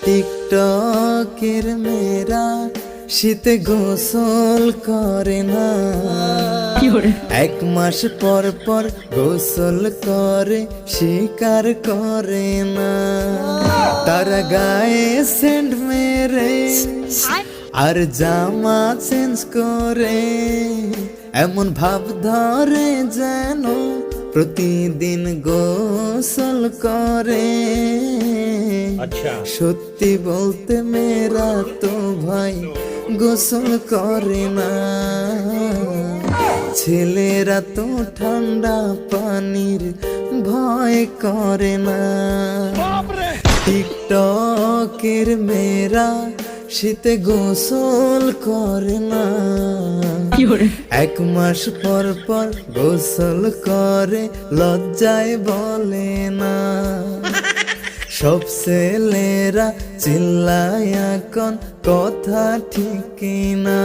টিকটকের মেয়েরা শীতে গোসল করে না, 1 মাস পর পর গোসল করে স্বীকার করে না। তারা গায়ে সেন্ট মেরে আর জামা চেঞ্জ করে, এমন ভাব ধরে যেন প্রতিদিন গোসল করে। সত্যি বলতে মেয়েরা তো ভাই গোসল করে না। ছেলেরা তো ঠান্ডা পানির ভয় করে না। টিকটকের মেয়েরা শীতে গোসল করে না, 1 মাস পর পর গোসল করে লজ্জায় বলে না। সব ছেলেরা চিল্লায় এখন কথা ঠিক না।